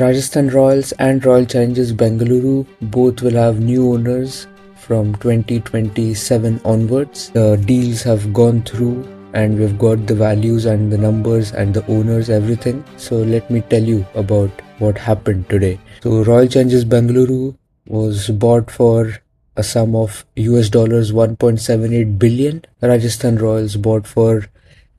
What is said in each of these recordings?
Rajasthan Royals and Royal Challengers Bengaluru both will have new owners from 2027 onwards. The deals have gone through and we've got the values and the numbers and the owners, everything. So let me tell you about what happened today. So Royal Challengers Bengaluru was bought for a sum of US dollars 1.78 billion. Rajasthan Royals bought for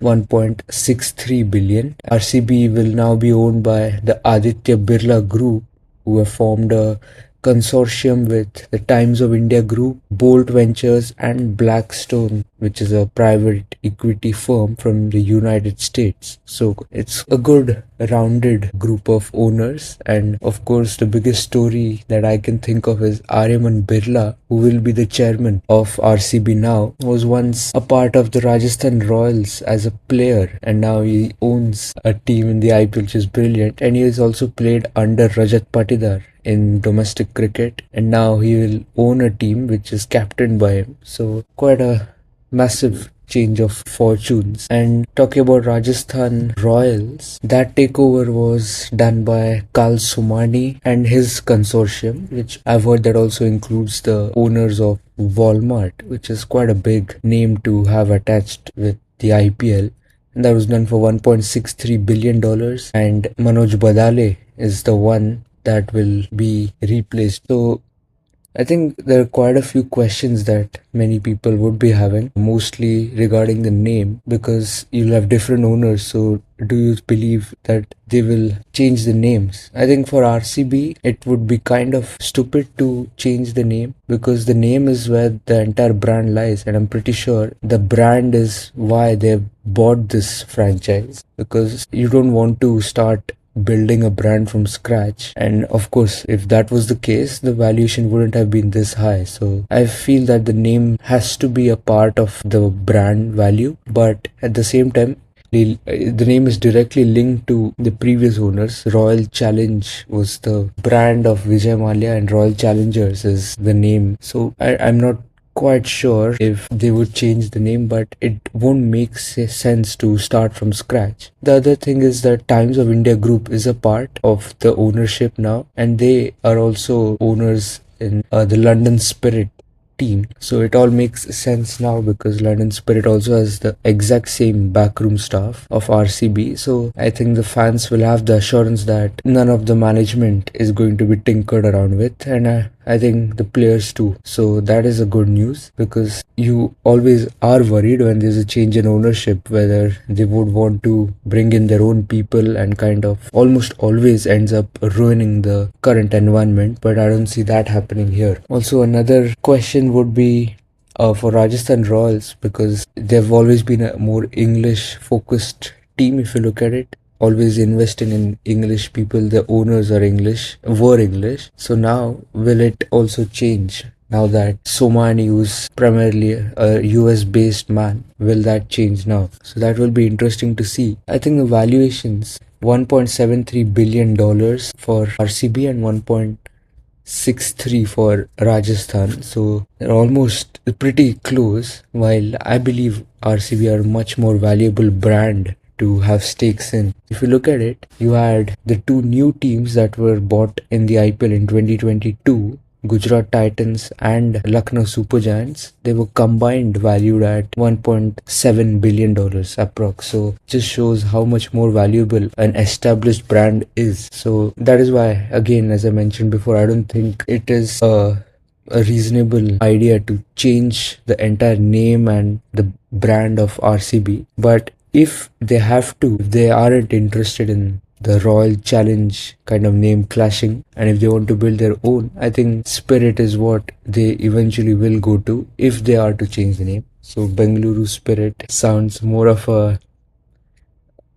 1.63 billion. RCB will now be owned by the Aditya Birla Group, who have formed a consortium with the Times of India Group, Bolt Ventures and Blackstone, which is a private equity firm from the United States. So it's a good rounded group of owners, and of course the biggest story that I can think of is Aryaman Birla, who will be the chairman of RCB now, was once a part of the Rajasthan Royals as a player, and now he owns a team in the IPL, which is brilliant. And he has also played under Rajat Patidar in domestic cricket, and now he will own a team which is captained by him. So quite a massive change of fortunes. And talking about Rajasthan Royals, that takeover was done by Kal Somani and his consortium, which I've heard that also includes the owners of Walmart, which is quite a big name to have attached with the IPL. And that was done for $1.63 billion. And Manoj Badale is the one that will be replaced. So I think there are quite a few questions that many people would be having, mostly regarding the name, because you'll have different owners. So do you believe that they will change the names? I think for RCB, it would be kind of stupid to change the name, because the name is where the entire brand lies. And I'm pretty sure the brand is why they've bought this franchise, because you don't want to start building a brand from scratch. And of course, if that was the case, the valuation wouldn't have been this high. So I feel that the name has to be a part of the brand value, but at the same time, the name is directly linked to the previous owners. Royal Challenge was the brand of Vijay Mallya, and Royal Challengers is the name. So I'm not quite sure if they would change the name, but it won't make sense to start from scratch. The other thing is that Times of India Group is a part of the ownership now, and they are also owners in the London Spirit team. So it all makes sense now, because London Spirit also has the exact same backroom staff of RCB. So I think the fans will have the assurance that none of the management is going to be tinkered around with, and I think the players too. So that is a good news, because you always are worried when there's a change in ownership whether they would want to bring in their own people, and kind of almost always ends up ruining the current environment. But I don't see that happening here. Also, another question would be for Rajasthan Royals, because they've always been a more English focused team. If you look at it, always investing in English people, the owners are English, were English. So now will it also change? Now that Somani, who's primarily a US based man, will that change now? So that will be interesting to see. I think the valuations, $1.73 billion for RCB and 1.63 for Rajasthan. So they're almost pretty close, while I believe RCB are a much more valuable brand to have stakes in. If you look at it, you had the two new teams that were bought in the IPL in 2022, Gujarat Titans and Lucknow Super Giants. They were combined valued at $1.7 billion approx. So just shows how much more valuable an established brand is. So that is why, again, as I mentioned before, I don't think it is a reasonable idea to change the entire name and the brand of RCB. But if they have to, if they aren't interested in the Royal Challenge kind of name clashing, and if they want to build their own, I think Spirit is what they eventually will go to if they are to change the name. So Bengaluru Spirit sounds more of a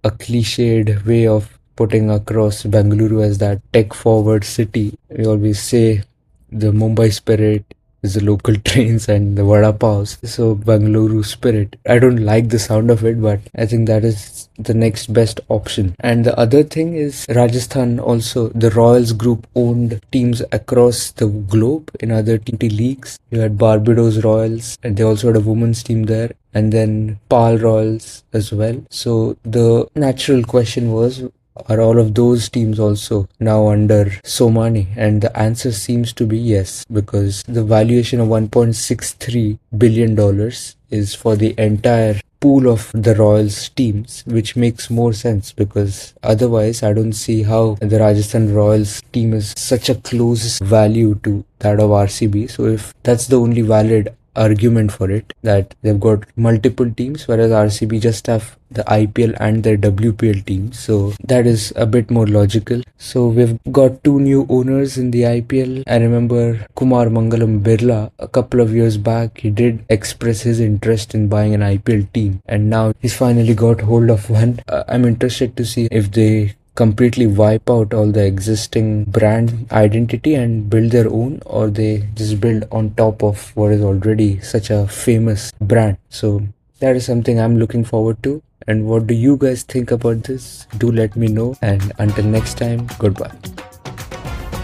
cliched way of putting across Bengaluru as that tech forward city. We always say the Mumbai Spirit is the local trains and the vada paos. So Bengaluru Spirit, I don't like the sound of it, but I think that is the next best option. And the other thing is Rajasthan also, the Royals group owned teams across the globe in other T20 leagues. You had Barbados Royals, and they also had a women's team there, and then PAL Royals as well. So the natural question was, Are all of those teams also now under Somani? And the answer seems to be yes, because the valuation of $1.63 billion is for the entire pool of the Royals teams, which makes more sense because otherwise I don't see how the Rajasthan Royals team is such a close value to that of RCB. So if that's the only valid argument for it, that they've got multiple teams whereas RCB just have the IPL and their WPL teams, so that is a bit more logical. So we've got two new owners in the IPL. I remember Kumar Mangalam Birla a couple of years back, he did express his interest in buying an IPL team, and now he's finally got hold of one. I'm interested to see if they completely wipe out all the existing brand identity and build their own, or they just build on top of what is already such a famous brand. So that is something I'm looking forward to. And what do you guys think about this? Do let me know, and until next time, goodbye.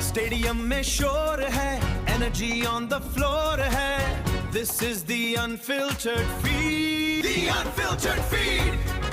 Stadium में शोर है, energy on the floor है, this is the unfiltered feed, the unfiltered feed.